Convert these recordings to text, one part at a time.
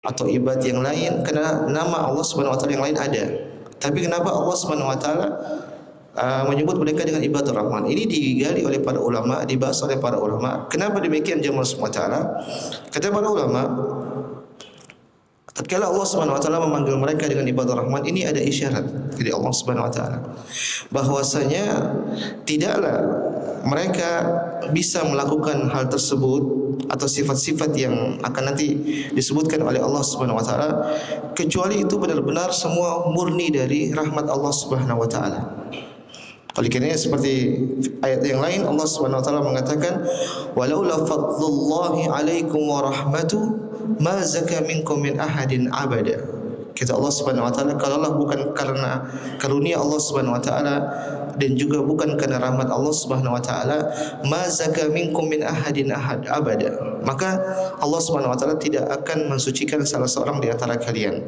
atau ibadat yang lain, karena nama Allah Subhanahu wa taala yang lain ada. Tapi kenapa Allah Subhanahu wa taala menyebut mereka dengan ibadur rahman? Ini digali oleh para ulama, dibahas oleh para ulama. Kenapa demikian jemaah semua taala? Kata para ulama, tatkala Allah Subhanahu wa taala memanggil mereka dengan ibadur rahman, ini ada isyarat dari Allah Subhanahu wa taala bahwasanya tidaklah mereka bisa melakukan hal tersebut atau sifat-sifat yang akan nanti disebutkan oleh Allah Subhanahu wa taala kecuali itu benar-benar semua murni dari rahmat Allah Subhanahu wa taala. Oleh kerana seperti ayat yang lain Allah Subhanahu wa taala mengatakan walaula fadlullahi alaikum wa rahmatuhu ma zaka minkum min ahadin abada. Kata Allah Subhanahu wa taala, kalaulah bukan karena karunia Allah Subhanahu wa taala dan juga bukan karena rahmat Allah Subhanahu wa taala, ma zaka minkum min ahadin ahad abada, maka Allah Subhanahu wa taala tidak akan mensucikan salah seorang di antara kalian.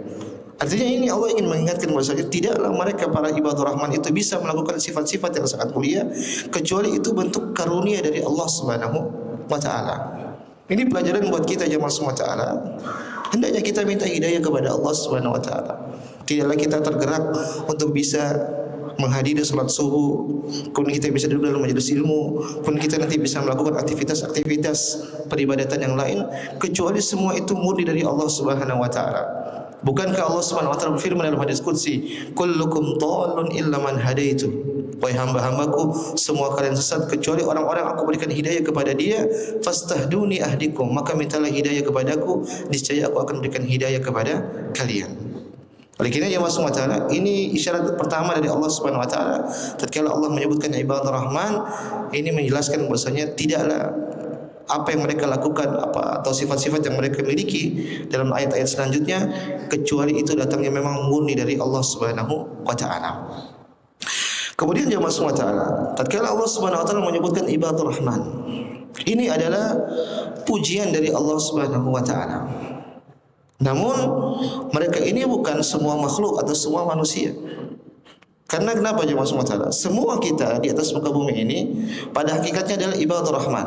Artinya ini Allah ingin mengingatkan bahwasanya tidaklah mereka para ibadur rahman itu bisa melakukan sifat-sifat yang sangat mulia kecuali itu bentuk karunia dari Allah Subhanahu wa taala. Ini pelajaran buat kita jemaah semua taala. Hendaknya kita minta hidayah kepada Allah Subhanahu wa taala. Tidaklah kita tergerak untuk bisa menghadiri salat subuh, kemudian kita bisa duduk dalam majelis ilmu, kemudian kita nanti bisa melakukan aktivitas-aktivitas peribadatan yang lain kecuali semua itu murni dari Allah Subhanahu wa taala. Bukankah Allah Subhanahu wa taala berfirman dalam hadis qudsi, "Kullukum dhallun illa man hadaitu." Wahai hamba-hambaku, semua kalian sesat kecuali orang-orang aku berikan hidayah kepada dia. Fastahduni ahdikum, maka mintalah hidayah kepadaku, niscaya aku akan berikan hidayah kepada kalian. Oleh kerana ya Allah SWT, ini isyarat pertama dari Allah Subhanahu wa taala. Tatkala Allah menyebutkan ibadah Rahman, ini menjelaskan bahwasanya tidaklah apa yang mereka lakukan atau sifat-sifat yang mereka miliki dalam ayat-ayat selanjutnya kecuali itu datangnya memang murni dari Allah Subhanahu wa taala. Kemudian jemaah semua taala, tatkala Allah Subhanahu wa taala menyebutkan ibadur rahman, ini adalah pujian dari Allah Subhanahu wa taala. Namun mereka ini bukan semua makhluk atau semua manusia. Karena kenapa jemaah semua taala? Semua kita di atas muka bumi ini pada hakikatnya adalah ibadur rahman.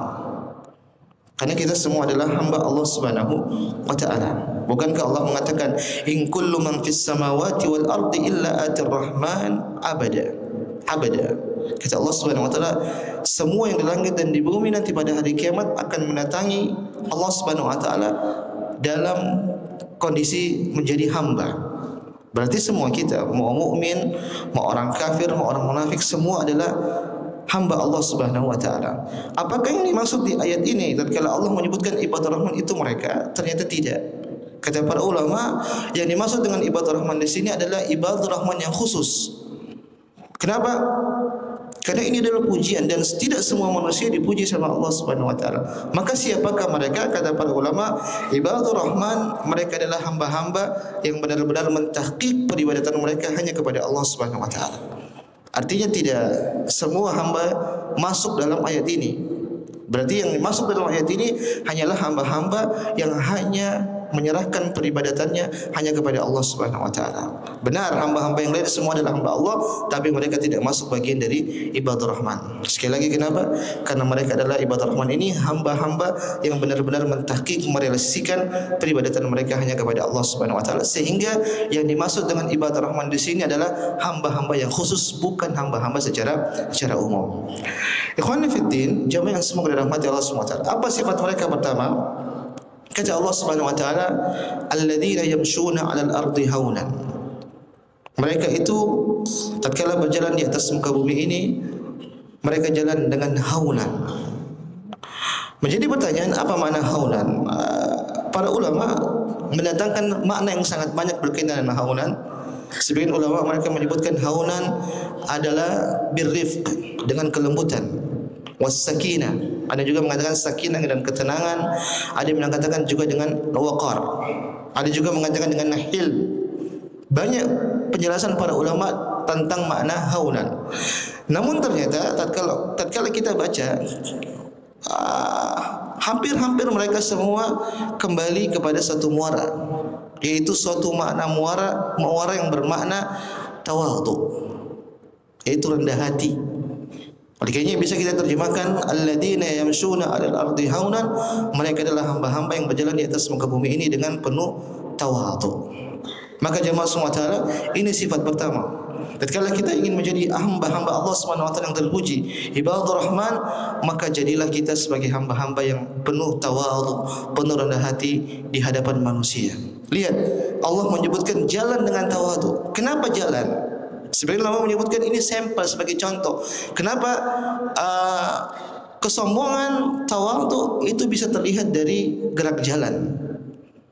Karena kita semua adalah hamba Allah Subhanahu wa taala. Bukankah Allah mengatakan in kullu man fis samawati wal ardi illa atir rahman abada. Kata Allah Subhanahu wa taala, semua yang di langit dan di bumi nanti pada hari kiamat akan mendatangi Allah Subhanahu wa taala dalam kondisi menjadi hamba. Berarti semua kita, mau mukmin, mau orang kafir, mau orang munafik, semua adalah hamba Allah Subhanahu wa taala. Apakah yang dimaksud di ayat ini tatkala Allah menyebutkan ibadah rahman itu mereka? Ternyata tidak. Kata para ulama, yang dimaksud dengan ibadah rahman di sini adalah ibadah rahman yang khusus. Kenapa? Karena ini adalah pujian dan tidak semua manusia dipuji sama Allah Subhanahu wa taala. Maka siapakah mereka? Kata para ulama, ibadur rahman mereka adalah hamba-hamba yang benar-benar mentahqiq peribadatan mereka hanya kepada Allah Subhanahu wa taala. Artinya tidak semua hamba masuk dalam ayat ini. Berarti yang masuk dalam ayat ini hanyalah hamba-hamba yang hanya menyerahkan peribadatannya hanya kepada Allah Subhanahu wa taala. Benar, hamba-hamba yang lain semua adalah hamba Allah, tapi mereka tidak masuk bagian dari ibadah rahman. Sekali lagi kenapa? Karena mereka adalah ibadah rahman ini hamba-hamba yang benar-benar mentahqiq merealisasikan peribadatan mereka hanya kepada Allah Subhanahu wa taala, sehingga yang dimaksud dengan ibadah rahman di sini adalah hamba-hamba yang khusus, bukan hamba-hamba secara umum. Ikhwani fid din, jamaah yang semoga dirahmati Allah Subhanahu wa taala. Apa sifat mereka pertama? Kata Allah Subhanahu wa taala, alladzina yamshuna 'alal ardi haunan. Mereka itu tatkala berjalan di atas muka bumi ini, mereka jalan dengan haunan. Menjadi pertanyaan, apa makna haunan? Para ulama mendatangkan makna yang sangat banyak berkaitan dengan haunan. Sebagian ulama mereka menyebutkan haunan adalah birrifq, dengan kelembutan, was-sakinah. Ada juga mengatakan sakinah dan ketenangan. Ada yang mengatakan juga dengan waqar. Ada juga mengatakan dengan nahil. Banyak penjelasan para ulama tentang makna haunan. Namun ternyata tatkala kita baca, hampir-hampir mereka semua kembali kepada satu muara, yaitu suatu makna muara yang bermakna tawadhu, yaitu rendah hati. Oleh kerana bisa kita terjemahkan alladzina yamshuna 'alal ardi haunan, mereka adalah hamba-hamba yang berjalan di atas muka bumi ini dengan penuh tawadhu. Maka jemaah semua taala, ini sifat pertama. Tatkala kita ingin menjadi hamba-hamba Allah Subhanahu wa taala yang terpuji, ibadur rahman, maka jadilah kita sebagai hamba-hamba yang penuh tawadhu, penuh rendah hati di hadapan manusia. Lihat, Allah menyebutkan jalan dengan tawadhu. Kenapa jalan? Sebenarnya ulama menyebutkan ini sampel sebagai contoh. Kenapa kesombongan tawadhu itu bisa terlihat dari gerak jalan.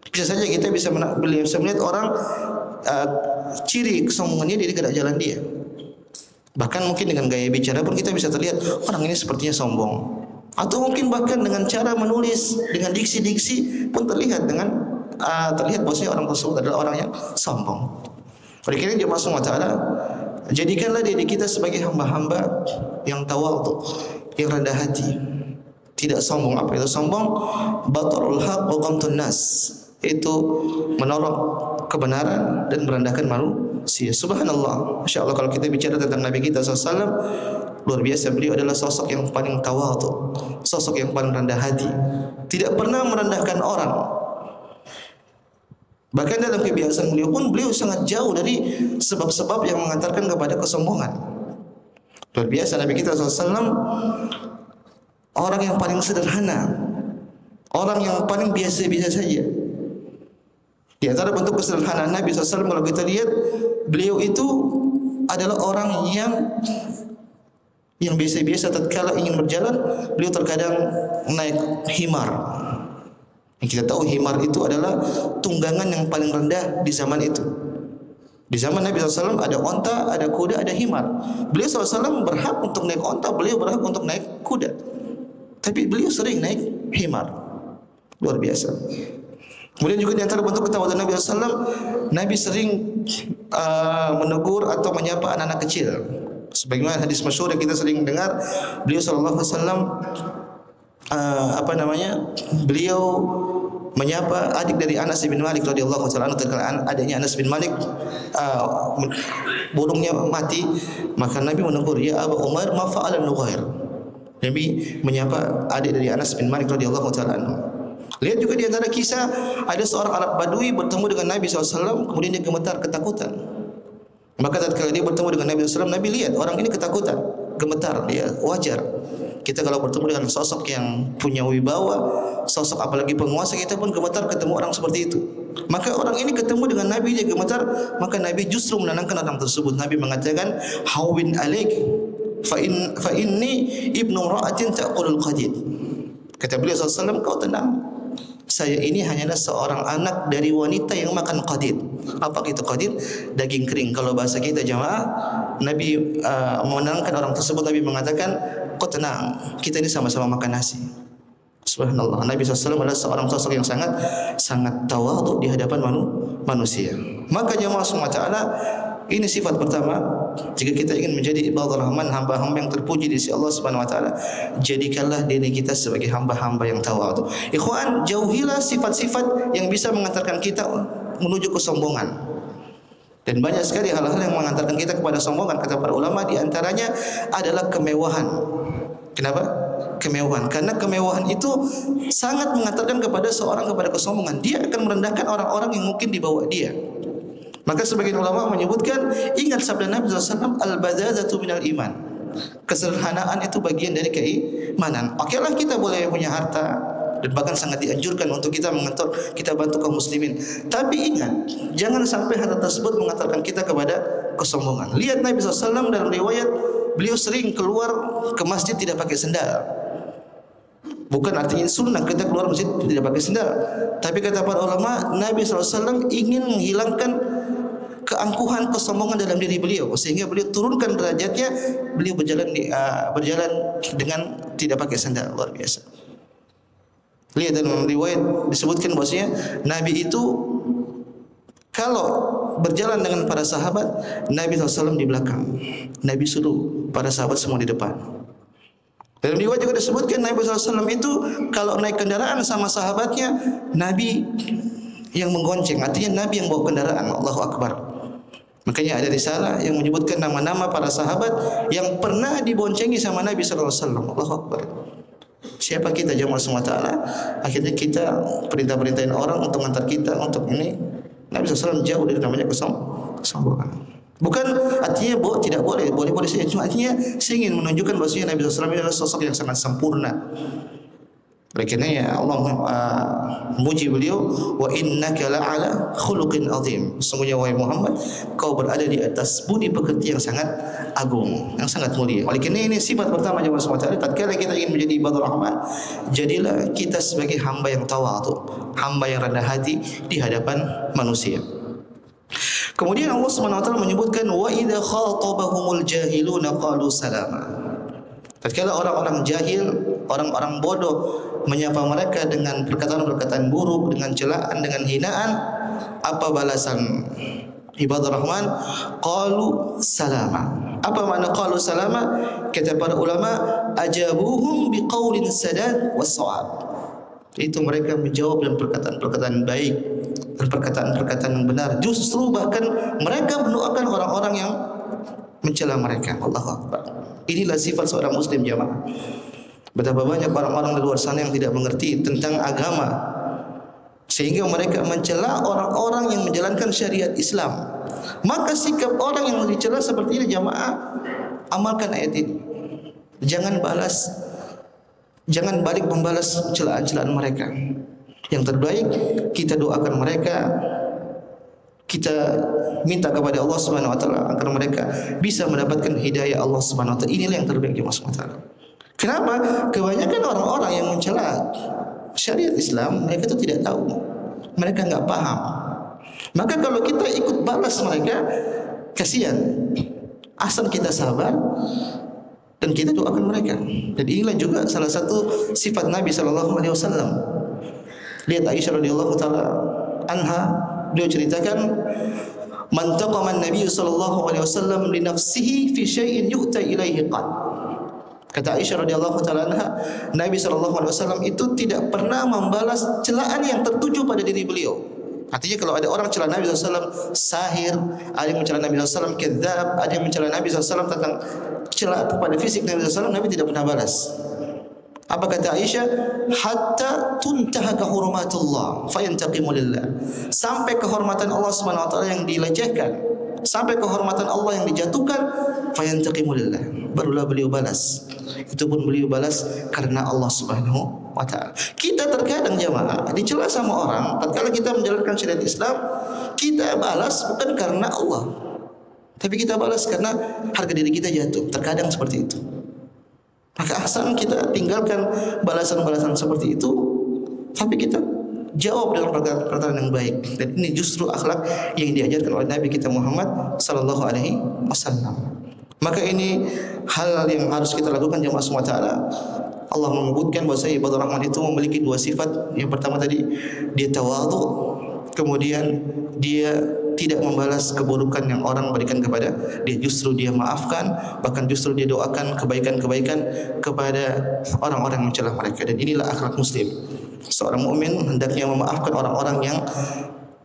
Bisa saja kita bisa melihat orang ciri kesombongannya dari gerak jalan dia. Bahkan mungkin dengan gaya bicara pun kita bisa terlihat orang ini sepertinya sombong. Atau mungkin bahkan dengan cara menulis, dengan diksi-diksi pun terlihat bahwasanya orang tersebut adalah orang yang sombong. Oleh karena jemaah semua taala, jadikanlah diri kita sebagai hamba-hamba yang tawadhu, yang rendah hati, tidak sombong. Apa itu sombong? Batarul haq wa ghamtun nas, itu menolak kebenaran dan merendahkan manusia. Subhanallah, Masya Allah, kalau kita bicara tentang Nabi kita SAW, luar biasa. Beliau adalah sosok yang paling tawadhu, sosok yang paling rendah hati, tidak pernah merendahkan orang. Bahkan dalam kebiasaan beliau pun, beliau sangat jauh dari sebab-sebab yang mengantarkan kepada kesombongan. Luar biasa Nabi kita SAW, orang yang paling sederhana, orang yang paling biasa-biasa saja. Di antara bentuk kesederhanaan Nabi SAW, kalau kita lihat, beliau itu adalah orang yang biasa-biasa. Tatkala ingin berjalan, beliau terkadang naik himar. Yang kita tahu himar itu adalah tunggangan yang paling rendah di zaman itu. Di zaman Nabi SAW ada onta, ada kuda, ada himar. Beliau SAW berhak untuk naik onta, beliau berhak untuk naik kuda. Tapi beliau sering naik himar. Luar biasa. Kemudian juga di antara bentuk ketawadhuan Nabi SAW, Nabi sering menegur atau menyapa anak-anak kecil. Sebagaimana hadis masyhur yang kita sering dengar, beliau sallallahu alaihi wasallam beliau menyapa adik dari Anas bin Malik radhiyallahu taala anhu. Tatkala adiknya Anas bin Malik burungnya mati, maka Nabi menegur, "Ya Abu Umair, ma fa'ala nughair?" Nabi menyapa adik dari Anas bin Malik radhiyallahu taala anhu. Lihat juga di antara kisah, ada seorang Arab Badui bertemu dengan Nabi SAW, kemudian dia gemetar ketakutan. Maka tatkala dia bertemu dengan Nabi SAW, Nabi lihat orang ini ketakutan, gemetar, dia wajar. Kita kalau bertemu dengan sosok yang punya wibawa, sosok apalagi penguasa, kita pun gemetar ketemu orang seperti itu. Maka orang ini ketemu dengan Nabi, dia gemetar, maka Nabi justru menenangkan orang tersebut. Nabi mengatakan, "Hawwin alaik fa inni ibnu ra'atin ta'kulul qadid." Kata beliau SAW, kau tenang, saya ini hanyalah seorang anak dari wanita yang makan qadid. Apa itu qadid? Daging kering. Kalau bahasa kita jamaah, Nabi menenangkan orang tersebut. Nabi mengatakan, kau tenang, kita ini sama-sama makan nasi. Subhanallah, Nabi SAW adalah seorang sosok yang sangat tawadhu di hadapan manusia. Maka jamaah semua ta'ala, ini sifat pertama. Jika kita ingin menjadi ibadur rahman, hamba-hamba yang terpuji di sisi Allah Subhanahu wa taala, jadikanlah diri kita sebagai hamba-hamba yang tawadhu. Ikhwan, jauhilah sifat-sifat yang bisa mengantarkan kita menuju kesombongan. Dan banyak sekali hal-hal yang mengantarkan kita kepada sombongan. Kata para ulama, di antaranya adalah kemewahan. Kenapa? Kemewahan. Karena kemewahan itu sangat mengantarkan kepada seorang kepada kesombongan. Dia akan merendahkan orang-orang yang mungkin di bawah dia. Maka sebagian ulama menyebutkan, ingat sabda Nabi SAW, al-badadzatu minal iman. Kesederhanaan itu bagian dari keimanan. Okelah kita boleh punya harta, dan bahkan sangat dianjurkan untuk kita mengantar, kita bantu kaum muslimin. Tapi ingat, jangan sampai harta tersebut mengantarkan kita kepada kesombongan. Lihat Nabi SAW dalam riwayat, beliau sering keluar ke masjid tidak pakai sendal. Bukan artinya sunnah kita keluar masjid tidak pakai sendal. Tapi kata para ulama, Nabi SAW ingin menghilangkan keangkuhan, kesombongan dalam diri beliau, sehingga beliau turunkan derajatnya. Beliau berjalan dengan tidak pakai sandal. Luar biasa. Lihat dalam riwayat disebutkan bahwasanya Nabi itu kalau berjalan dengan para sahabat, Nabi SAW di belakang, Nabi suruh para sahabat semua di depan. Dalam riwayat juga disebutkan Nabi SAW itu kalau naik kendaraan sama sahabatnya, Nabi yang menggonceng, artinya Nabi yang bawa kendaraan. Allahu Akbar. Makanya ada risalah yang menyebutkan nama-nama para sahabat yang pernah diboncengi sama Nabi SAW. Allahu Akbar. Siapa kita jemaah semua ta'ala? Akhirnya kita perintah-perintahin orang untuk mengantar kita untuk ini Nabi SAW jauh dari namanya kesombongan. Bukan artinya tidak boleh saja. Cuma artinya saya ingin menunjukkan bahwasanya Nabi SAW adalah sosok yang sangat sempurna. Oleh kerana ya Allah memuji beliau, wa innaka la'ala khuluqin azim. Sesungguhnya wahai Muhammad, kau berada di atas budi pekerti yang sangat agung, yang sangat mulia. Oleh kerana ini sifat pertama jemaah sekalian, tatkala kita ingin menjadi ibadur rahman, jadilah kita sebagai hamba yang tawadhu, hamba yang rendah hati di hadapan manusia. Kemudian Allah Subhanahu wa taala menyebutkan wa idza khatabahumul jahiluna qalu salama. Tatkala orang-orang jahil, orang-orang bodoh menyapa mereka dengan perkataan-perkataan buruk, dengan celaan, dengan hinaan, apa balasan ibadur rahman? Qalu salama. Apa makna qalu salama? Kata para ulama, ajabuhum biqaulin sadad was-shawab. Itu mereka menjawab dengan perkataan-perkataan baik dan perkataan-perkataan yang benar. Justru bahkan mereka mendoakan orang-orang yang mencela mereka. Allahu Akbar. Inilah sifat seorang muslim jamaah. Betapa banyak orang-orang di luar sana yang tidak mengerti tentang agama, sehingga mereka mencela orang-orang yang menjalankan syariat Islam. Maka sikap orang yang dicela seperti ini jamaah, amalkan ayat ini. Jangan balik membalas celaan-celaan mereka. Yang terbaik kita doakan mereka, kita minta kepada Allah Subhanahu wa taala agar mereka bisa mendapatkan hidayah Allah Subhanahu wa taala. Inilah yang terbaik jemaah Subhanahu wa taala. Kenapa? Kebanyakan orang-orang yang mencela syariat Islam, mereka itu tidak tahu. Mereka enggak paham. Maka kalau kita ikut balas mereka, kasihan. Asal kita sabar dan kita doakan mereka. Dan inilah juga salah satu sifat Nabi sallallahu alaihi wasallam. Lihat Aisyah radhiyallahu taala anha, beliau ceritakan, man taqama an-nabiy sallallahu alaihi wasallam li nafsihi fi syai'in yu'ta ilaihi qad. Kata Aisyah radhiyallahu taala anha, Nabi sallallahu alaihi wasallam itu tidak pernah membalas celaan yang tertuju pada diri beliau. Artinya kalau ada orang mencela Nabi SAW sahir, ada yang mencela Nabi SAW kadzab, ada yang mencela Nabi SAW tentang celah kepada fisik Nabi SAW, Nabi tidak pernah balas. Apa kata Aisyah? Hatta tuntaha hurumatullah fayantaqimu lillah. Sampai kehormatan Allah Subhanahu wa taala yang dilecehkan, sampai kehormatan Allah yang dijatuhkan, fayantaqimu lillah. Barulah beliau balas. Itu pun beliau balas karena Allah Subhanahu wa taala. Kita terkadang jamaah dicela sama orang, tatkala kita menjalankan syariat Islam, kita balas bukan karena Allah, tapi kita balas karena harga diri kita jatuh. Terkadang seperti itu. Maka asal kita tinggalkan balasan-balasan seperti itu, tapi kita jawab dengan perkataan yang baik. Dan ini justru akhlak yang diajarkan oleh Nabi kita Muhammad sallallahu alaihi wasallam. Maka ini hal yang harus kita lakukan jemaah semua taala. Allah menyebutkan bahawa ibadur rahman itu memiliki dua sifat. Yang pertama tadi, dia tawadhu, kemudian dia tidak membalas keburukan yang orang berikan kepada dia, justru dia maafkan, bahkan justru dia doakan kebaikan-kebaikan kepada orang-orang yang mencela mereka. Dan inilah akhlak muslim. Seorang mukmin hendaknya memaafkan orang-orang yang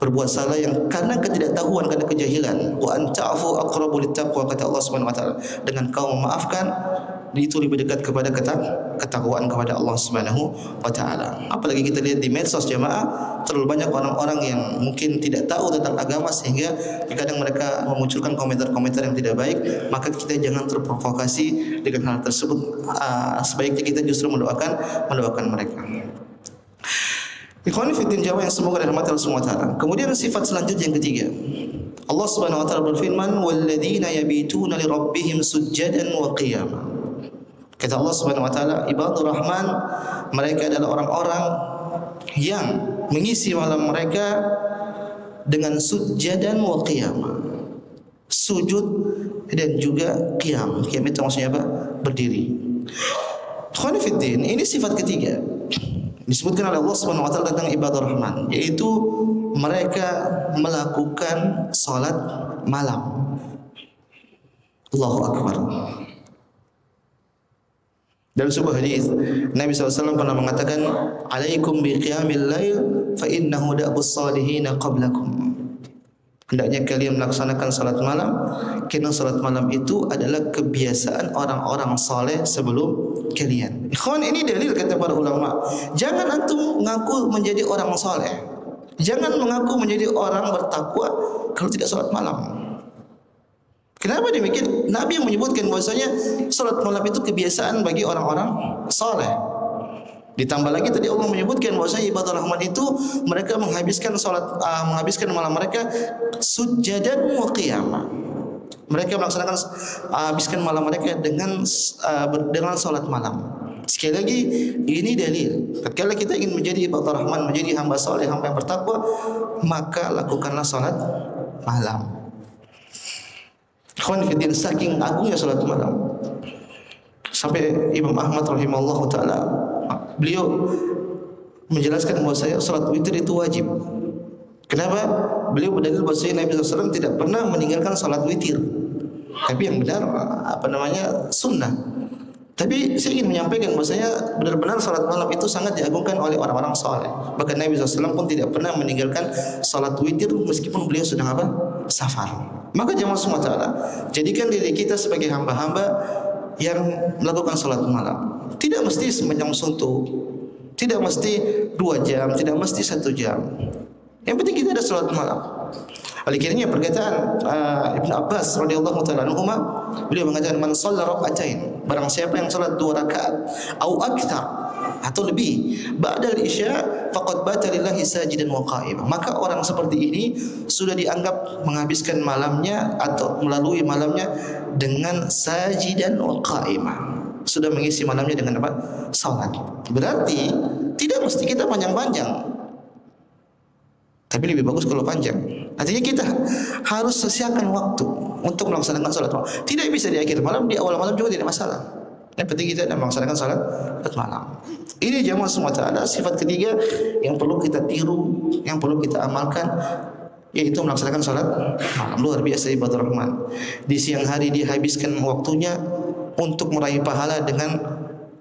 berbuat salah yang karena ketidaktahuan, karena kejahilan. Wa anta'fu aqrabu littaqwa, kata Allah Subhanahu wa taala. Dengan kau memaafkan, itu lebih dekat kepada ketakwaan kepada Allah Subhanahu wa taala. Apalagi kita lihat di medsos jemaah, terlalu banyak orang-orang yang mungkin tidak tahu tentang agama sehingga kadang mereka memunculkan komentar-komentar yang tidak baik. Maka kita jangan terprovokasi dengan hal tersebut. Sebaiknya kita justru mendoakan mereka. Ikhwani fiddin jamaah yang semoga dirahmati Allah Subhanahu wa taala. Kemudian sifat selanjutnya yang ketiga, Allah Subhanahu wa taala berfirman, walladzina yabituna lirabbihim sujjadan wa qiyama. Kata Allah Subhanahu wa taala, ibadur rahman mereka adalah orang-orang yang mengisi malam mereka dengan sujjadan wa qiyama. Sujud dan juga qiyam. Qiyam itu maksudnya apa? Berdiri. Ikhwani fiddin, ini sifat ketiga disebutkan oleh Allah Subhanahu wa taala tentang ibadur rahman, yaitu mereka melakukan salat malam. Allahu akbar. Dalam sebuah hadis Nabi SAW pernah mengatakan, alaikum biqiyamil lail fa innahu da'bus salihin qablakum. Hendaknya kalian melaksanakan salat malam, kerana salat malam itu adalah kebiasaan orang-orang saleh sebelum kalian. Ikhwan, ini dalil kata para ulama. Jangan antum ngaku menjadi orang saleh, Jangan mengaku menjadi orang bertakwa kalau tidak salat malam. Kenapa demikian? Nabi yang menyebutkan bahwasanya salat malam itu kebiasaan bagi orang-orang saleh. Ditambah lagi tadi Allah menyebutkan bahwasanya ibadah rahman itu mereka menghabiskan menghabiskan malam mereka sujadan wa qiyamah. Mereka melaksanakan habiskan malam mereka dengan salat malam. Sekali lagi, ini dalil. Ketika kita ingin menjadi ibadah rahman, menjadi hamba saleh, hamba yang bertakwa, maka lakukanlah salat malam. Ikhwan fillah, saking agungnya salat malam, sampai Imam Ahmad rahimahullah taala, beliau menjelaskan bahwasanya salat witir itu wajib. Kenapa? Beliau berdalil bahwasanya Nabi SAW tidak pernah meninggalkan salat witir. Tapi yang benar sunnah. Tapi saya ingin menyampaikan bahwasanya benar-benar salat malam itu sangat diagungkan oleh orang-orang saleh. Bahkan Nabi SAW pun tidak pernah meninggalkan salat witir meskipun beliau sedang safar. Maka jemaah semua taala, jadikan diri kita sebagai hamba-hamba yang melakukan salat malam. Tidak mesti sepanjang suntuk, tidak mesti 2 jam, tidak mesti 1 jam. Yang penting kita ada salat malam. Oleh karenanya perkataan Ibnu Abbas radhiyallahu taala anhuma, beliau mengatakan man shalla raka'atain, barang siapa yang salat 2 rakaat atau akthar atau lebih ba'dal isya faqad bata lillahi sajidan wa qa'ima, maka orang seperti ini sudah dianggap menghabiskan malamnya atau melalui malamnya dengan sajidan wa qa'ima, sudah mengisi malamnya dengan salat. Berarti tidak mesti kita panjang-panjang, tapi lebih bagus kalau panjang. Artinya kita harus sediakan waktu untuk melaksanakan salat malam. Tidak bisa di akhir malam, di awal malam juga tidak masalah. Yang penting kita melaksanakan salat malam. Ini jemaah semua ada sifat ketiga yang perlu kita tiru, yang perlu kita amalkan, yaitu melaksanakan salat malam. Luar biasa ibadah rahman. Di siang hari dia habiskan waktunya untuk meraih pahala dengan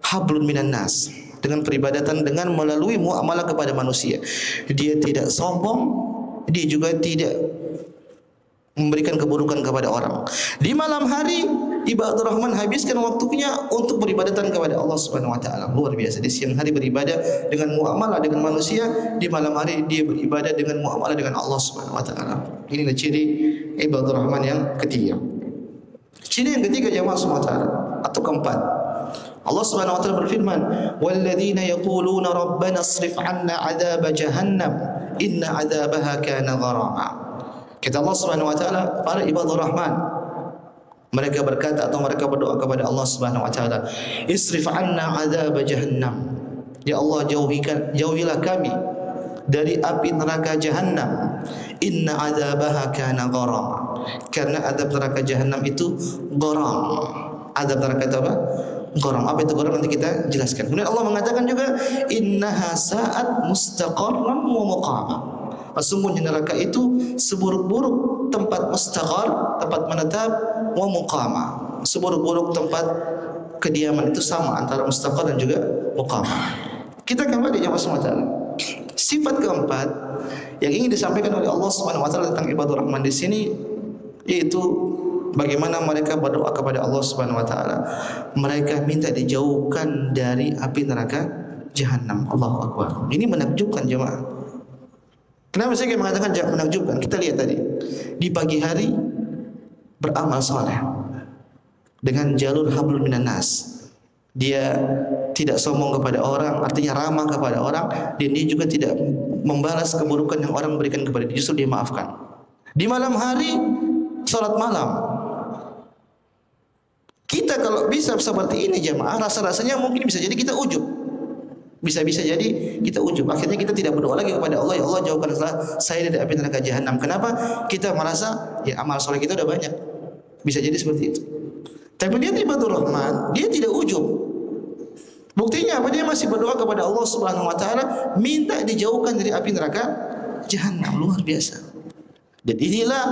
hablun minan nas, dengan peribadatan, dengan melalui muamalah kepada manusia. Dia tidak sombong, dia juga tidak memberikan keburukan kepada orang. Di malam hari ibadah rahman habiskan waktunya untuk beribadatan kepada Allah Subhanahu wa taala. Luar biasa. Di siang hari beribadah dengan muamalah dengan manusia, di malam hari dia beribadah dengan muamalah dengan Allah Subhanahu wa taala. Inilah ciri ibadah rahman yang ketiga. Ciri yang ketiga jemaah semua atau keempat, Allah Subhanahu wa taala berfirman, "Walladzina yaquluna rabbana isrif 'anna 'adzab jahannam inna 'adzabaha kana gharama." Kata Allah Subhanahu wa taala, para ibadah rahman mereka berkata atau mereka berdoa kepada Allah Subhanahu wa taala, "Isrif 'anna 'adzab jahannam." Ya Allah, jauhilah kami dari api neraka jahannam. Inna 'adzabaha kana gharama. Karena azab neraka jahannam itu gharam. Azab neraka itu apa? Gharam. Apa itu gharam? Nanti kita jelaskan. Kemudian Allah mengatakan juga innaha sa'at mustaqarran wa muqama. Sesungguhnya neraka itu seburuk-buruk tempat mustaqar, tempat menetap, wa muqama. Seburuk-buruk tempat kediaman itu sama antara mustaqar dan juga muqama. Kita kembali jemaah semua taala. Sifat keempat yang ingin disampaikan oleh Allah Subhanahu wa taala tentang ibadah rahman di sini yaitu bagaimana mereka berdoa kepada Allah Subhanahu wa taala. Mereka minta dijauhkan dari api neraka jahanam. Allahu akbar. Ini menakjubkan jemaah. Kenapa saya mengatakan menakjubkan? Kita lihat tadi. Di pagi hari beramal saleh dengan jalur hablum minan nas. Dia tidak sombong kepada orang, artinya ramah kepada orang, dan dia juga tidak membalas keburukan yang orang berikan kepada dia, justru dia maafkan. Di malam hari salat malam. Kita kalau bisa seperti ini jemaah, rasa-rasanya mungkin bisa jadi kita ujub. Bisa-bisa jadi kita ujub. Akhirnya kita tidak berdoa lagi kepada Allah, ya Allah jauhkan saya dari api neraka jahanam. Kenapa? Kita merasa ya amal soleh kita udah banyak. Bisa jadi seperti itu. Tapi dia ibadur rahman, dia tidak ujub. Buktinya apa? Dia masih berdoa kepada Allah Subhanahu wa taala, minta dijauhkan dari api neraka jahanam. Luar biasa. Dan inilah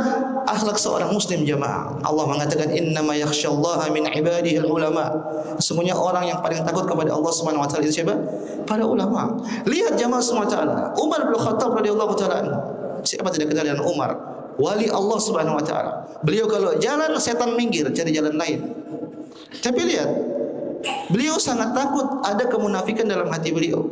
akhlak seorang muslim jemaah. Allah mengatakan innama yakhsyallaha min ibadihi ulama. Sesungguhnya orang yang paling takut kepada Allah Subhanahu wa taala itu siapa? Para ulama. Lihat jemaah semua taala. Umar bin Khattab radhiyallahu taala anhu. Siapa tidak kenal dengan Umar? Wali Allah Subhanahu wa taala. Beliau kalau jalan setan minggir cari jalan lain. Tapi lihat, beliau sangat takut ada kemunafikan dalam hati beliau.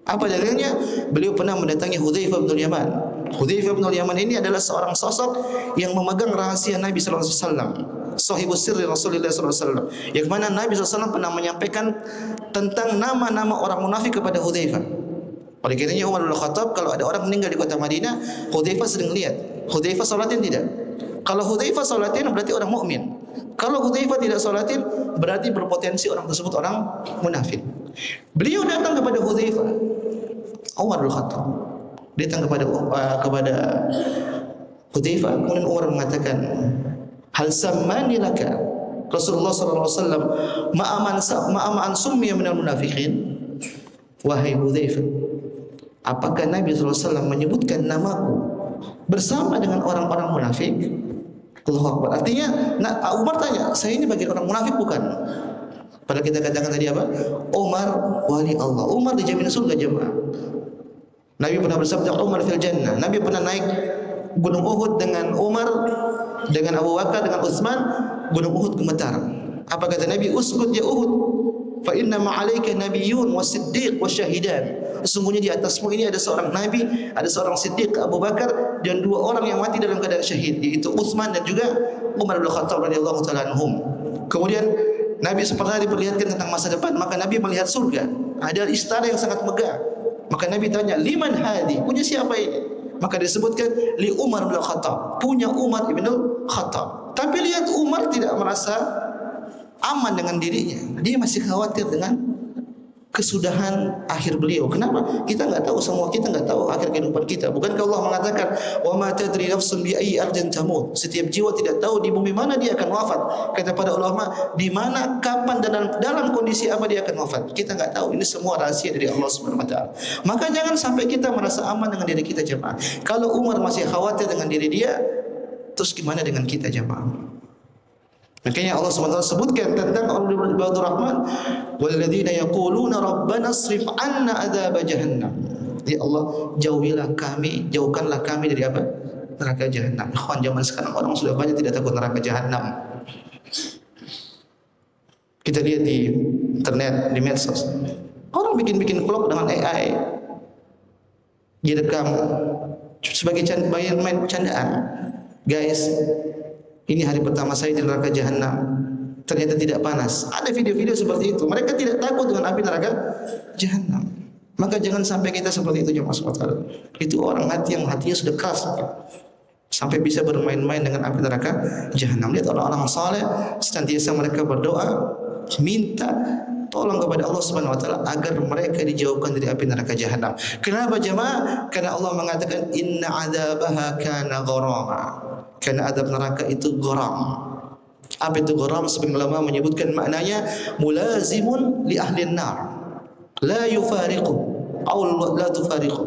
Apa dalilnya? Beliau pernah mendatangi Hudzaifah bin Yaman. Hudzaifah bin Yaman ini adalah seorang sosok yang memegang rahasia Nabi sallallahu alaihi wasallam. Sahibus sirri Rasulullah sallallahu alaihi wasallam. Yang mana Nabi sallallahu alaihi wasallam pernah menyampaikan tentang nama-nama orang munafik kepada Hudzaifah. Oleh karenanya Umar bin Khattab kalau ada orang meninggal di kota Madinah, Hudzaifah sering lihat. Hudzaifah salatin tidak? Kalau Hudzaifah salatin berarti orang mukmin. Kalau Hudzaifah tidak salatin berarti berpotensi orang tersebut orang munafik. Beliau datang kepada Hudzaifah, Umar bin Khattab datang kepada Hudzaifah, kemudian Umar mengatakan, hal sammani laka Rasulullah sallallahu alaihi wasallam ma'aman summiya minal munafiqin. Wahai Hudzaifah, apakah Nabi sallallahu alaihi wasallam menyebutkan namaku bersama dengan orang-orang munafik? Allahu Akbar. Artinya, Umar tanya, saya ini bagian orang munafik bukan? Padahal kita katakan tadi apa? Umar wali Allah. Umar dijamin surga jemaah. Nabi pernah bersabda Umar fil jannah. Nabi pernah naik gunung Uhud dengan Umar, dengan Abu Bakar, dengan Utsman. Gunung Uhud gemetar. Apa kata Nabi? Uskut ya Uhud, fa inna ma'alaika nabiyyun wasiddiq wasyahidan. Sesungguhnya di atasmu ini ada seorang nabi, ada seorang siddiq Abu Bakar, dan dua orang yang mati dalam keadaan syahid, yaitu Utsman dan juga Umar bin Khattab radhiyallahu taala anhum. Kemudian Nabi pernah diperlihatkan tentang masa depan, maka Nabi melihat surga. Ada istana yang sangat megah. Maka Nabi tanya, liman hadi? Punya siapa ini? Maka disebutkan li Umar bin Khattab, punya Umar bin Khattab. Tapi lihat Umar tidak merasa aman dengan dirinya. Dia masih khawatir dengan kesudahan akhir beliau. Kenapa? Kita enggak tahu, semua kita enggak tahu akhir kehidupan kita. Bukankah Allah mengatakan, "Wa ma tadri nafsun bi ayyi ardin tamut." Setiap jiwa tidak tahu di bumi mana dia akan wafat. Kata para ulama, di mana, kapan, dan dalam kondisi apa dia akan wafat. Kita enggak tahu. Ini semua rahasia dari Allah Subhanahu wa taala. Maka jangan sampai kita merasa aman dengan diri kita, jemaah. Kalau Umar masih khawatir dengan diri dia, terus gimana dengan kita, jemaah? Makanya Allah SWT sebutkan tentang orang ibadur Rahman, walladzina yaquluna rabbana asrif 'anna adzab jahannam. Ya Allah, jauhkanlah kami dari apa? Neraka jahanam. Ikhwan, zaman sekarang orang sudah banyak tidak takut neraka jahanam. Kita lihat di internet, di medsos. Orang bikin vlog dengan AI. Direkam sebagai main candaan. Guys, ini hari pertama saya di neraka jahanam. Ternyata tidak panas. Ada video-video seperti itu. Mereka tidak takut dengan api neraka jahanam. Maka jangan sampai kita seperti itu, jemaah sekalian. Itu orang yang hatinya sudah keras, sampai bisa bermain-main dengan api neraka jahanam. Lihat orang-orang saleh, senantiasa mereka berdoa, minta tolong kepada Allah Subhanahu wa taala agar mereka dijauhkan dari api neraka jahanam. Kenapa, jemaah? Karena Allah mengatakan inna adzabaha kana gharama. Karena adab neraka itu gharam. Apa itu gharam? Sebagian ulama menyebutkan maknanya mulazimun li ahli nar, la yufariqu aw la tufariqu.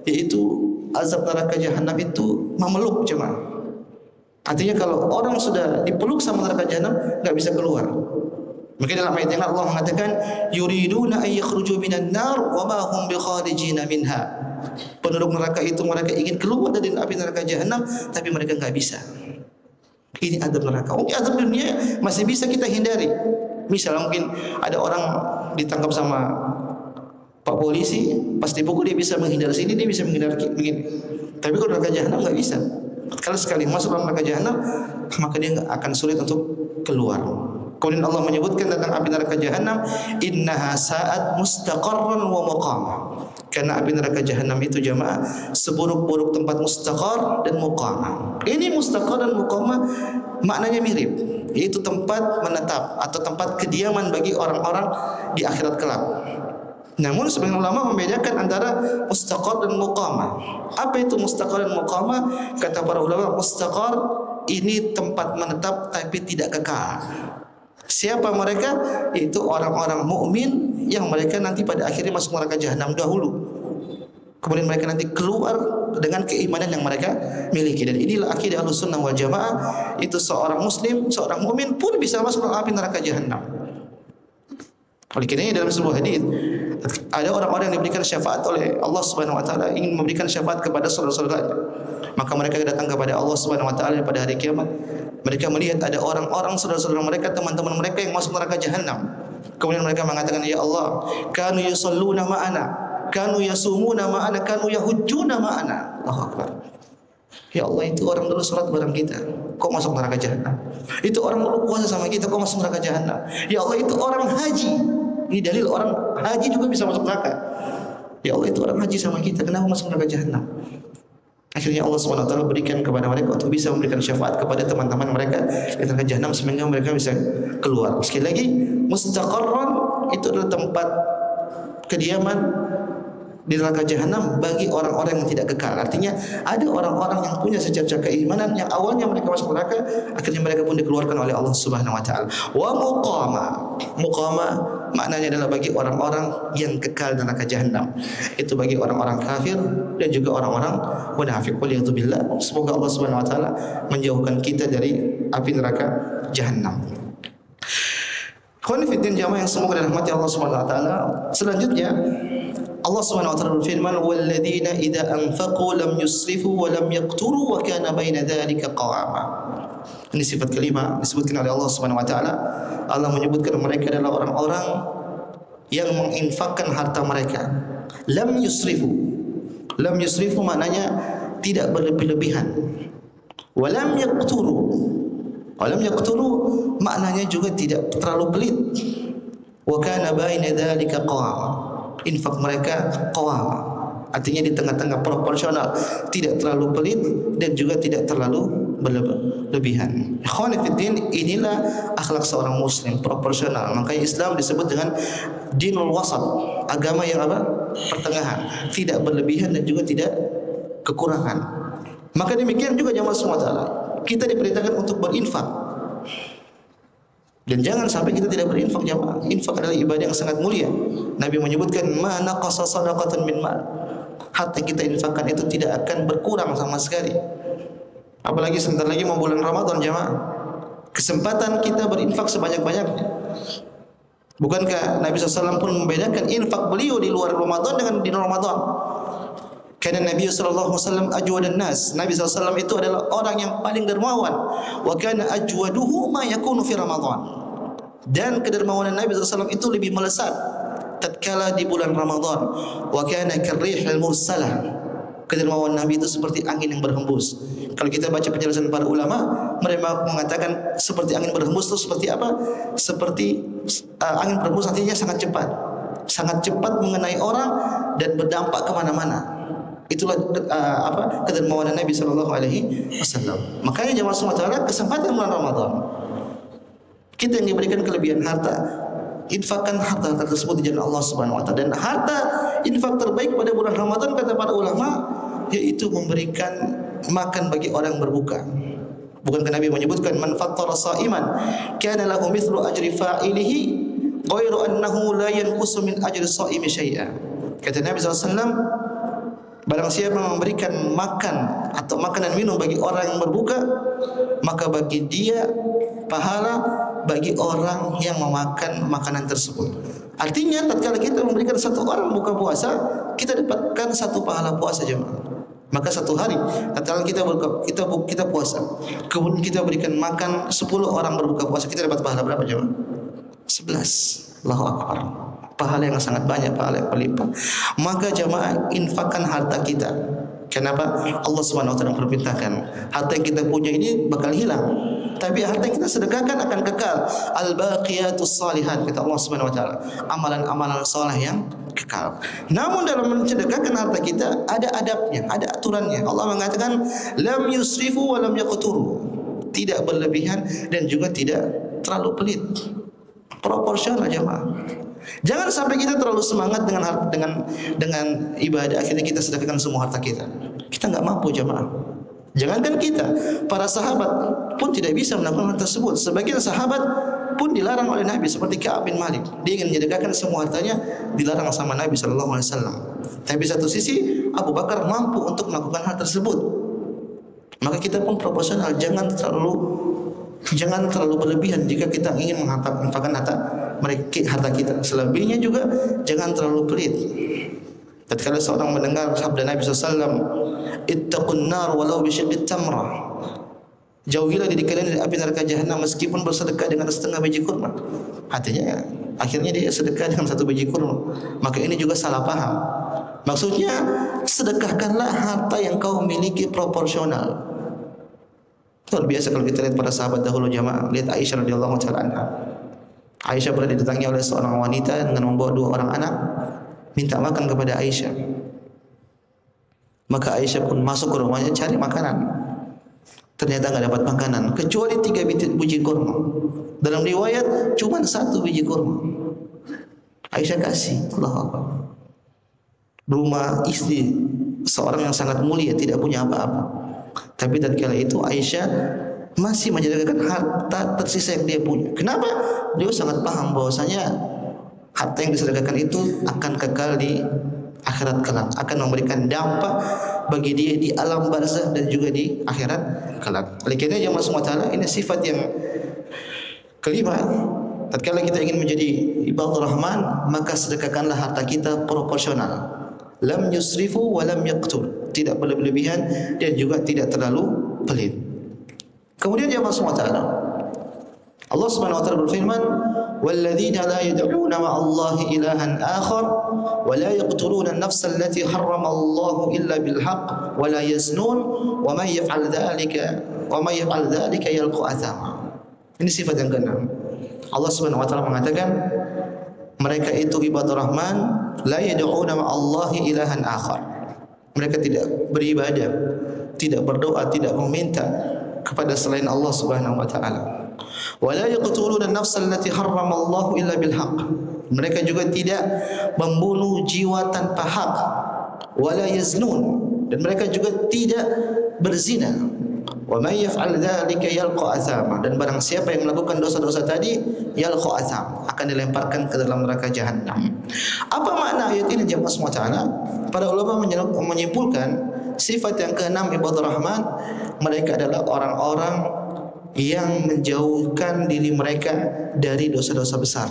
Yaitu azab neraka jahanam itu memeluk, jemaah. Artinya kalau orang sudah dipeluk sama neraka jahanam enggak bisa keluar. Maka dalam ayat yang Allah mengatakan yuriduna ay yakhruju minan nar wa ma hum bikharijina minha. Penduduk neraka itu mereka ingin keluar dari api neraka jahanam, tapi mereka enggak bisa. Ini adab neraka. Mungkin adab dunia masih bisa kita hindari. Misal mungkin ada orang ditangkap sama Pak polisi, pas dipukul dia bisa menghindar sini, dia bisa menghindar begini. Tapi kalau neraka jahanam enggak bisa. Kalau sekali masuk dalam neraka jahanam, maka dia akan sulit untuk keluar. Kemudian Allah menyebutkan tentang api neraka jahanam, innaha sa'at mustaqarran wa muqamah. Karena api neraka jahanam itu, jemaah, seburuk-buruk tempat mustaqar dan muqamah. Ini mustaqar dan muqamah maknanya mirip, yaitu tempat menetap atau tempat kediaman bagi orang-orang di akhirat kelak. Namun sebagian ulama membedakan antara mustaqar dan muqamah. Apa itu mustaqar dan muqamah? Kata para ulama, mustaqar ini tempat menetap tapi tidak kekal. Siapa mereka? Itu orang-orang mukmin yang mereka nanti pada akhirnya masuk neraka jahanam dahulu. Kemudian mereka nanti keluar dengan keimanan yang mereka miliki. Dan inilah akidah Ahlussunnah wal Jamaah. Itu seorang muslim, seorang mukmin pun bisa masuk dalam api neraka jahanam. Oleh karena dalam sebuah hadis ada orang-orang yang diberikan syafaat oleh Allah Subhanahu wa taala, ingin memberikan syafaat kepada saudara-saudaranya. Maka mereka datang kepada Allah Subhanahu wa taala pada hari kiamat. Mereka melihat ada orang-orang saudara-saudara mereka, teman-teman mereka yang masuk neraka jahanam. Kemudian mereka mengatakan, "Ya Allah, kanu yusalluna ma'ana." kanu yasumuna ma'ana, kanu yahujjuna ma'ana. Allahu Akbar. Ya Allah, itu orang dulu sholat bareng kita, kok masuk neraka jahanam? Itu orang dulu puasa sama kita, kok masuk neraka jahanam? Ya Allah, itu orang haji. Ini dalil orang haji juga bisa masuk neraka. Ya Allah, itu orang haji sama kita, kenapa masuk neraka jahanam? Akhirnya Allah SWT berikan kepada mereka untuk bisa memberikan syafaat kepada teman-teman mereka di neraka jahanam sehingga mereka bisa keluar. Sekali lagi, mustaqarran itu adalah tempat kediaman di neraka jahanam bagi orang-orang yang tidak kekal. Artinya ada orang-orang yang punya secerca keimanan yang awalnya mereka masuk neraka, akhirnya mereka pun dikeluarkan oleh Allah Subhanahu wa taala. Wa muqama maknanya adalah bagi orang-orang yang kekal di neraka jahanam. Itu bagi orang-orang kafir dan juga orang-orang munafik. Waliyadzubillah. Semoga Allah Subhanahu wa taala menjauhkan kita dari api neraka jahanam. Khonifuddin jamaah yang semoga dirahmati Allah Subhanahu wa taala. Selanjutnya Allah Subhanahu wa taala berfirman, "Walladzina idza anfaqu lam yusrifu wa lam yaqturu wa kana baina dzalika qawama." Ini sifat kelima disebutkan oleh Allah Subhanahu wa taala. Allah menyebutkan mereka adalah orang-orang yang menginfakkan harta mereka. Lam yusrifu. Lam yusrifu maknanya tidak berlebih-lebihan. Wa lam yaqturu. Wa lam yaqturu maknanya juga tidak terlalu pelit. Wa kana baina dzalika qawama. Infak mereka qawama, artinya di tengah-tengah, proporsional, tidak terlalu pelit dan juga tidak terlalu berlebihan. Khonifuddin, inilah akhlak seorang muslim, proporsional. Makanya Islam disebut dengan dinul wasat, agama yang apa? Pertengahan, tidak berlebihan dan juga tidak kekurangan. Maka demikian juga jamaah semua taala, kita diperintahkan untuk berinfak. Dan jangan sampai kita tidak berinfak jamaah. Infak adalah ibadah yang sangat mulia. Nabi menyebutkan ma naqasa shadaqatan min mal. Harta yang kita infakkan itu tidak akan berkurang sama sekali. Apalagi sebentar lagi mau bulan Ramadan jamaah. Kesempatan kita berinfak sebanyak-banyaknya. Bukankah Nabi SAW pun membedakan infak beliau di luar Ramadan dengan di Ramadan? Karena Nabi SAW ajwadan nas. Nabi SAW itu adalah orang yang paling dermawan. Wa kana ajwaduhu ma yakunu fi Ramadan. Dan kedermawanan Nabi SAW itu lebih melesat tatkala di bulan Ramadan. Wa kana karrihil mursalah. Kedermawanan Nabi itu seperti angin yang berhembus. Kalau kita baca penjelasan para ulama, mereka mengatakan seperti angin berhembus itu seperti apa? Seperti angin berhembus artinya sangat cepat. Sangat cepat mengenai orang dan berdampak kemana-mana. Itulah kedermawanan Nabi SAW. Makanya jemaah semua taala, kesempatan bulan Ramadan, kita yang diberikan kelebihan harta, infakkan harta tersebut di jalan Allah Subhanahu wa taala. Dan harta infak terbaik pada bulan Ramadan kata para ulama yaitu memberikan makan bagi orang berbuka. Bukankah Nabi menyebutkan man fattara sha'iman kana lahu mithlu ajri fa'ilihi ghairu annahu la yanqusu min ajri sha'imi syai'a. Kata Nabi SAW, barang siapa memberikan makan atau makanan minum bagi orang yang berbuka, maka bagi dia pahala bagi orang yang memakan makanan tersebut. Artinya tatkala kita memberikan satu orang buka puasa, kita dapatkan satu pahala puasa jemaah. Maka satu hari tatkala kita puasa, kemudian kita berikan makan 10 orang berbuka puasa, kita dapat pahala berapa jemaah? 11. Allahu Akbar. Pahala yang sangat banyak, pahala yang berlimpah. Maka jemaah, infakkan harta kita. Kenapa? Allah Subhanahu wa taala perintahkan. Harta yang kita punya ini bakal hilang, tapi harta yang kita sedekahkan akan kekal. Al-baqiyatus shalihat, kata Allah Subhanahu wa taala, amalan-amalan saleh yang kekal. Namun dalam mensedekahkan harta kita ada adabnya, ada aturannya. Allah mengatakan lam yusrifu wa lam yaqturu. Tidak berlebihan dan juga tidak terlalu pelit. Proporsional jemaah. Jangan sampai kita terlalu semangat dengan ibadah, akhirnya kita sedekahkan semua harta kita. Kita enggak mampu jemaah. Jangankan kita, para sahabat pun tidak bisa melakukan hal tersebut. Sebagian sahabat pun dilarang oleh Nabi, seperti Ka'ab bin Malik. Dia ingin menyedekahkan semua hartanya, dilarang sama Nabi sallallahu alaihi wasallam. Tapi satu sisi Abu Bakar mampu untuk melakukan hal tersebut. Maka kita pun proporsional, jangan terlalu berlebihan jika kita ingin menginfakkan harta kita. Selebihnya juga jangan terlalu pelit. Tatkala seorang mendengar sabda Nabi SAW, ittaqun nar walau bisyiqqit tamrah, Jauhilah diri kalian dari api neraka jahanam meskipun bersedekah dengan setengah biji kurma. Artinya akhirnya dia sedekah dengan satu biji kurma. Maka ini juga salah paham. Maksudnya sedekahkanlah harta yang kau miliki proporsional. Luar biasa kalau kita lihat para sahabat dahulu jamaah. Lihat Aisyah radhiyallahu taala anha. Aisyah pernah didatangi oleh seorang wanita dengan membawa 2 orang anak, minta makan kepada Aisyah. Maka Aisyah pun masuk ke rumahnya cari makanan. Ternyata enggak dapat makanan kecuali 3 biji kurma. Dalam riwayat cuma 1 biji kurma. Aisyah kasih. Allahu Akbar. Rumah istri seorang yang sangat mulia, tidak punya apa-apa. Tapi tatkala itu Aisyah masih menjaga harta tersisa yang dia punya. Kenapa? Dia sangat paham bahwasanya harta yang disedekahkan itu akan kekal di akhirat kelak, akan memberikan dampak bagi dia di alam barzakh dan juga di akhirat kelak. Oleh karena Allah SWT, ini sifat yang kelima. Tatkala kita ingin menjadi ibadur rahman, maka sedekahkanlah harta kita proporsional. Lam yusrifu wa lam yaqtur, tidak berlebihan dan juga tidak terlalu pelit. Kemudian Allah SWT, Allah Subhanahu wa taala berfirman, "Walladzina la yad'una ma'allahi ilahan akhar wa la yaqtuluna an-nafsa allati harrama Allahu illa bil haqq wa la yaznun wa man yaf'al dzalika yalqa athama." Ini sifat yang keenam. Allah Subhanahu wa taala mengatakan mereka itu ibadur rahman la yad'una ma'allahi ilahan akhar. Mereka tidak beribadah, tidak berdoa, tidak meminta kepada selain Allah Subhanahu wa taala. Wa la yaqtuluna an-nafsa allati harrama Allahu illa bil haqq. Mereka juga tidak membunuh jiwa tanpa hak. Wa la yaznun, dan mereka juga tidak berzina. Wa may yaf'al dzalika yalqa athama, dan barang siapa yang melakukan dosa-dosa tadi yalqa atham, akan dilemparkan ke dalam neraka jahanam. Apa makna ayat ini jemaah semua taala? Para ulama menyimpulkan sifat yang keenam ibadur rahman, mereka adalah orang-orang yang menjauhkan diri mereka dari dosa-dosa besar.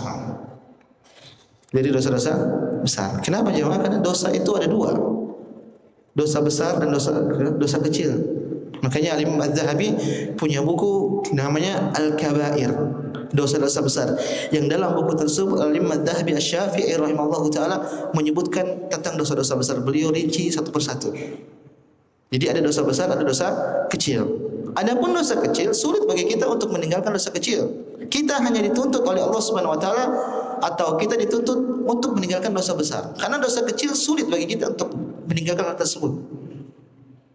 Dari dosa-dosa besar. Kenapa jemaah? Karena dosa itu ada 2. Dosa besar dan dosa kecil. Makanya Imam Az-Zahabi punya buku namanya Al-Kabair, dosa-dosa besar. Yang dalam buku tersebut Imam Az-Zahabi Asy-Syafi'i rahimahullahu taala menyebutkan tentang dosa-dosa besar. Beliau rinci satu persatu. Jadi ada dosa besar, ada dosa kecil. Adapun dosa kecil sulit bagi kita untuk meninggalkan dosa kecil. Kita hanya dituntut oleh Allah Subhanahu wa taala atau kita dituntut untuk meninggalkan dosa besar. Karena dosa kecil sulit bagi kita untuk meninggalkan hal tersebut.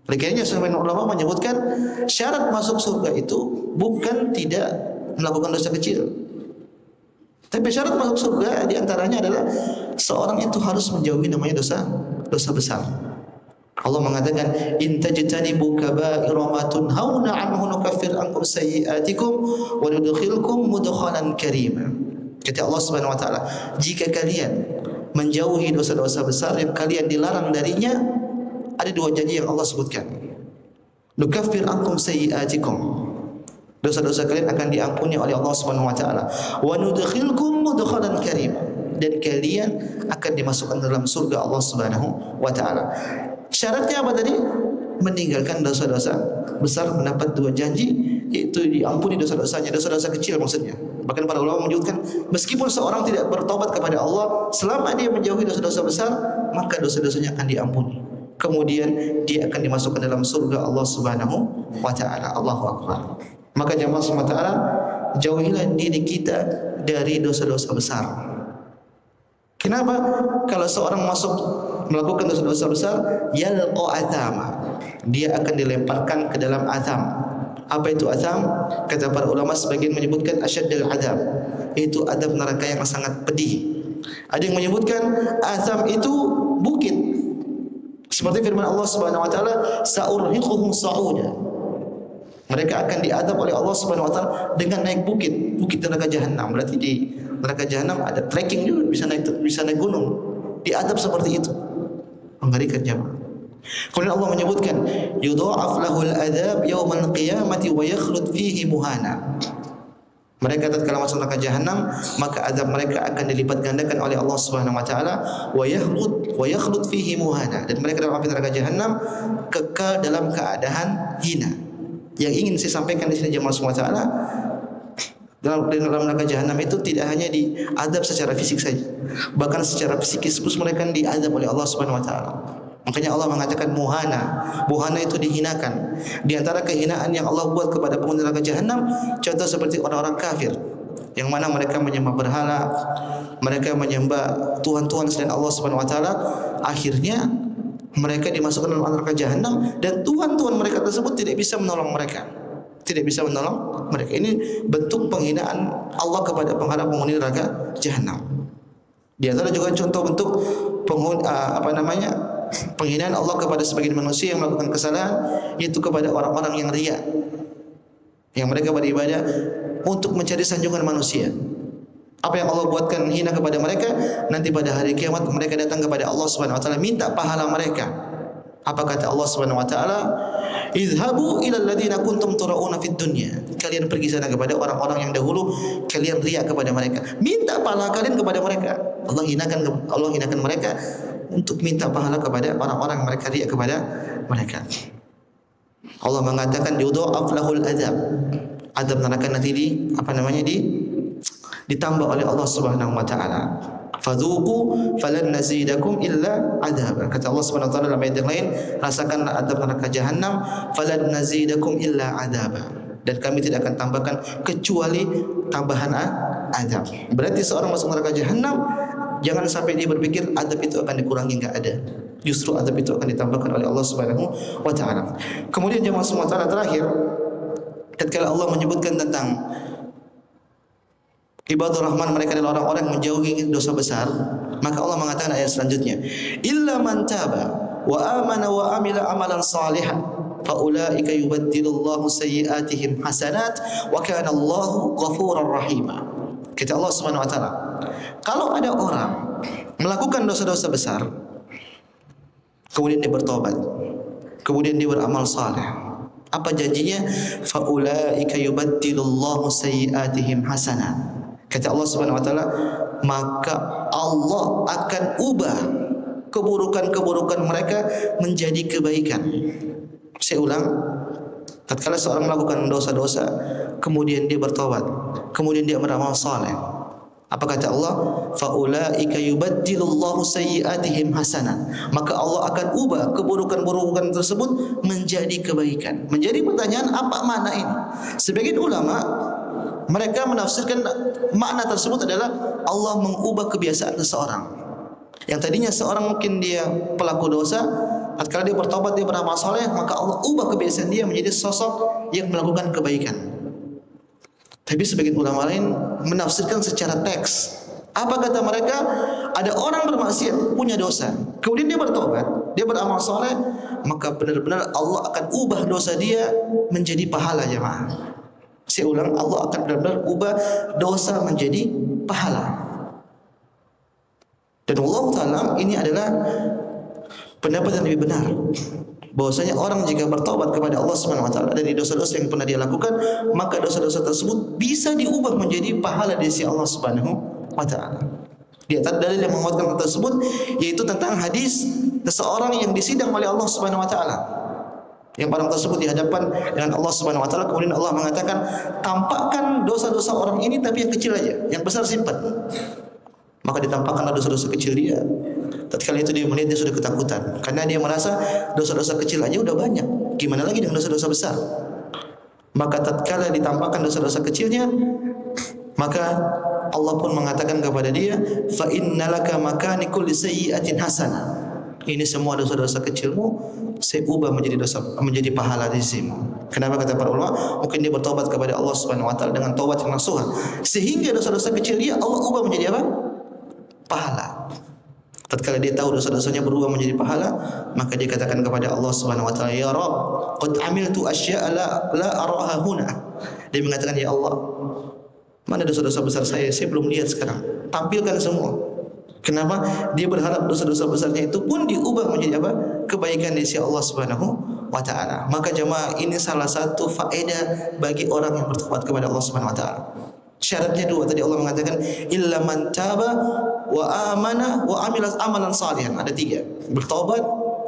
Oleh karena sebagian ulama menyebutkan syarat masuk surga itu bukan tidak melakukan dosa kecil. Tapi syarat masuk surga diantaranya adalah seorang itu harus menjauhi namanya dosa besar. Allah mengatakan in tajtanibu kaba'ira ma tunhauna 'anhu nukaffir ankum sayyi'atikum wa nudkhilkum mudkhalan karima. Kata Allah Subhanahu wa taala, jika kalian menjauhi dosa-dosa besar yang kalian dilarang darinya, ada 2 janji yang Allah sebutkan. Nukaffir ankum sayyi'atikum, dosa-dosa kalian akan diampuni oleh Allah Subhanahu wa taala. Wa nudkhilkum mudkhalan karima, dan kalian akan dimasukkan dalam surga Allah Subhanahu wa taala. Syaratnya apa tadi? Meninggalkan dosa-dosa besar, mendapat 2 janji, yaitu diampuni dosa-dosanya, dosa-dosa kecil maksudnya. Bahkan para ulama menyebutkan meskipun seorang tidak bertobat kepada Allah, selama dia menjauhi dosa-dosa besar, maka dosa-dosanya akan diampuni. Kemudian dia akan dimasukkan dalam surga Allah Subhanahu wa taala. Allahu akbar. Maka jemaah semua taala, jauhilah diri kita dari dosa-dosa besar. Kenapa? Kalau seorang masuk melakukan dosa-dosa besar, yalqa athama, dia akan dilemparkan ke dalam azam. Apa itu azam? Kata para ulama sebagian menyebutkan asyaddul azab, itu azab neraka yang sangat pedih. Ada yang menyebutkan azam itu bukit. Seperti firman Allah Subhanahu wa taala, sa'urhiquhum sa'uda. Mereka akan diadab oleh Allah Subhanahu wa taala dengan naik bukit neraka jahanam. Berarti di neraka jahanam ada trekking juga, bisa naik gunung. Diadab seperti itu. Mengerikan jemaah. Kemudian Allah menyebutkan, yudha'af lahul adzab yaumal qiyamati wa yakhlud fihi muhana. Mereka tatkala masuk neraka jahanam, maka azab mereka akan dilipat gandakan oleh Allah Subhanahu wa taala, wa yakhlud fihi muhana, dan mereka dalam api neraka jahanam kekal dalam keadaan hina. Yang ingin saya sampaikan di sini jemaah semua taala, dalam neraka jahanam itu tidak hanya diadab secara fisik saja, bahkan secara psikis pun mereka diadab oleh Allah Subhanahu wa taala. Makanya Allah mengatakan muhana. Muhana itu dihinakan. Di antara kehinaan yang Allah buat kepada penghuni neraka jahanam, contoh seperti orang-orang kafir yang mana mereka menyembah berhala, mereka menyembah tuhan-tuhan selain Allah Subhanahu wa taala, akhirnya mereka dimasukkan dalam neraka jahanam dan tuhan-tuhan mereka tersebut tidak bisa menolong mereka. Tidak bisa menolong mereka. Ini bentuk penghinaan Allah kepada penghuni neraka jahanam. Di antara juga contoh bentuk penghinaan Allah kepada sebagian manusia yang melakukan kesalahan, yaitu kepada orang-orang yang riya, yang mereka beribadah untuk mencari sanjungan manusia. Apa yang Allah buatkan hina kepada mereka, nanti pada hari kiamat mereka datang kepada Allah Subhanahu wa taala minta pahala mereka. Apa kata Allah Subhanahu wa taala? Izhabu ila alladziina kuntum turauna fid dunya. Kalian pergi sana kepada orang-orang yang dahulu kalian riya kepada mereka. Minta pahala kalian kepada mereka. Allah hinakan mereka untuk minta pahala kepada orang-orang yang mereka riya kepada mereka. Allah mengatakan yudha'af lahul adzab. Azab neraka nanti ditambah oleh Allah Subhanahu wa taala. Fadzuqu falan nazidakum illa adzaba. Kata Allah Subhanahu wa taala dalam ayat yang lain, rasakanlah azab neraka jahanam, falan nazidakum illa adzaba. Dan kami tidak akan tambahkan kecuali tambahan azab. Berarti seorang masuk neraka jahanam, jangan sampai dia berpikir azab itu akan dikurangi, enggak ada. Justru azab itu akan ditambahkan oleh Allah Subhanahu wa taala. Kemudian jemaah semua taala terakhir, ketika Allah menyebutkan tentang Ibadur Rahman, mereka adalah orang-orang yang menjauhi dosa besar, maka Allah mengatakan ayat selanjutnya, illa man taba wa amana wa amila amalan salihan fa ulaika yubaddilullahu sayyi'atihim hasanat wa kana Allahu ghafurar rahima. Kata Allah Subhanahu wa taala, kalau ada orang melakukan dosa-dosa besar, kemudian dia bertobat, kemudian dia beramal saleh, apa janjinya? Fa ulaika yubaddilullahu sayyi'atihim hasanat. Kata Allah Subhanahu wa taala, maka Allah akan ubah keburukan-keburukan mereka menjadi kebaikan. Saya ulang, tatkala seorang melakukan dosa-dosa, kemudian dia bertobat, kemudian dia beramal saleh, apa kata Allah? Faulaika yubaddilullahu sayyi'atihim hasanah. Maka Allah akan ubah keburukan-keburukan tersebut menjadi kebaikan. Menjadi pertanyaan, apa makna ini? Sebagian ulama mereka menafsirkan makna tersebut adalah Allah mengubah kebiasaan seseorang. Yang tadinya seorang mungkin dia pelaku dosa, tatkala dia bertobat, dia beramal saleh, maka Allah ubah kebiasaan dia menjadi sosok yang melakukan kebaikan. Tapi sebagian ulama lain menafsirkan secara teks. Apa kata mereka? Ada orang bermaksiat, punya dosa, kemudian dia bertobat, dia beramal saleh, maka benar-benar Allah akan ubah dosa dia menjadi pahala, jemaah. Saya ulang, Allah akan benar-benar ubah dosa menjadi pahala. Dan Allah Ta'ala ini adalah pendapat yang lebih benar, bahwasanya orang jika bertobat kepada Allah Subhanahu wa taala dari dosa-dosa yang pernah dia lakukan, maka dosa-dosa tersebut bisa diubah menjadi pahala di sisi Allah Subhanahu wa taala. Di antara dalil yang menguatkan hal tersebut yaitu tentang hadis seseorang yang disidang oleh Allah Subhanahu wa taala. Yang orang tersebut dihadapkan dengan Allah Subhanahu wa taala, kemudian Allah mengatakan, tampakkan dosa-dosa orang ini tapi yang kecil aja, yang besar simpan. Maka ditampakkanlah dosa-dosa kecil dia. Tatkala itu dia melihat, dia sudah ketakutan karena dia merasa dosa-dosa kecil aja udah banyak, gimana lagi dengan dosa-dosa besar. Maka tatkala ditampakkan dosa-dosa kecilnya, maka Allah pun mengatakan kepada dia, fa innalaka makani kulli sayyi'atin hasanah. Ini semua dosa-dosa kecilmu saya ubah menjadi pahala di sisimu. Kenapa kata para ulama? Mungkin dia bertobat kepada Allah Subhanahu wa taala dengan taubat yang nasuha, sehingga dosa-dosa kecil dia Allah ubah menjadi apa? Pahala. Tatkala dia tahu dosa-dosanya berubah menjadi pahala, maka dia katakan kepada Allah Subhanahu wa taala, ya Rabb, qad amiltu asya'a la araha huna. Dia mengatakan, ya Allah, mana dosa-dosa besar saya belum lihat sekarang. Tampilkan semua. Kenapa? Dia berharap dosa-dosa besarnya itu pun diubah menjadi apa? Kebaikan di sisi Allah Subhanahu wa taala. Maka jemaah, ini salah satu faedah bagi orang yang bertobat kepada Allah Subhanahu wa taala. Syaratnya dua, tadi Allah mengatakan illa man taba wa amana wa amila amalan salihan. Ada tiga. Bertobat,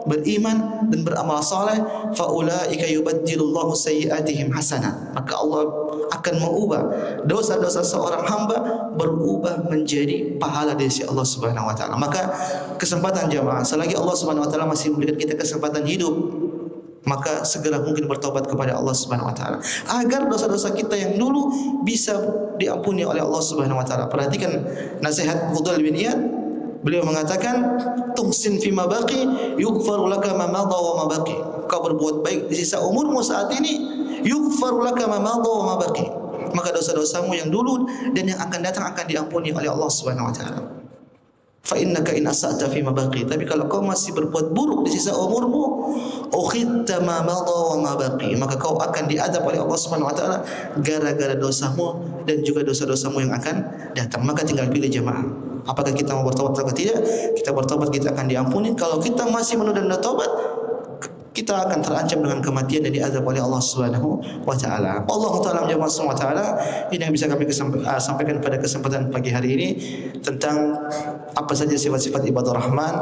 beriman dan beramal saleh, faulaika yubaddilullahu sayyi'atihim hasanah. Maka Allah akan mengubah dosa-dosa seorang hamba berubah menjadi pahala dari sisi Allah Subhanahu wa taala. Maka kesempatan jamaah, selagi Allah Subhanahu wa taala masih memberikan kita kesempatan hidup, maka segera mungkin bertobat kepada Allah Subhanahu wa taala agar dosa-dosa kita yang dulu bisa diampuni oleh Allah Subhanahu wa taala. Perhatikan nasihat Fudail bin Iyad. Beliau mengatakan, tuhsin fima baqi yughfaru laka ma madha wa ma baqi. Kau berbuat baik di sisa umurmu saat ini, yughfaru laka ma madha wa ma baqi. Maka dosa-dosamu yang dulu dan yang akan datang akan diampuni oleh Allah Subhanahu wa taala. Fa innaka in asa'ta fima baqi. Tapi kalau kau masih berbuat buruk di sisa umurmu, ukhitta ma madha wa ma baqi. Maka kau akan diadab oleh Allah Subhanahu wa taala gara-gara dosamu dan juga dosa-dosamu yang akan datang. Maka tinggal pilih jemaah. Apakah kita mau bertobat atau tidak? Kita bertobat, kita akan diampuni. Kalau kita masih menunda tobat, kita akan terancam dengan kematian dan diazab oleh Allah Subhanahu wa taala. Allah taala menjawab semua taala. Ini yang bisa kami sampaikan pada kesempatan pagi hari ini tentang apa saja sifat-sifat ibadah Rahman,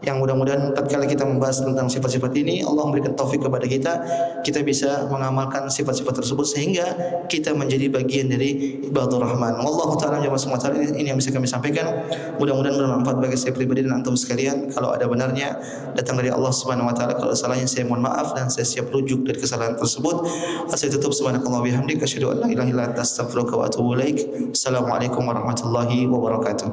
yang mudah-mudahan tatkala kita membahas tentang sifat-sifat ini, Allah memberikan taufik kepada kita bisa mengamalkan sifat-sifat tersebut sehingga kita menjadi bagian dari ibadah Rahman. Wallahu taala menjawab semua taala. Ini yang bisa kami sampaikan. Mudah-mudahan bermanfaat bagi saya pribadi dan antum sekalian. Kalau ada benarnya datang dari Allah Subhanahu wa taala, kalau salahnya saya mohon maaf dan saya siap rujuk dari kesalahan tersebut. Saya tutup, subhanakallah bihamdik, asyhadu an la ilaha illa anta, astaghfiruka wa atubu ilaik. Assalamualaikum warahmatullahi wabarakatuh.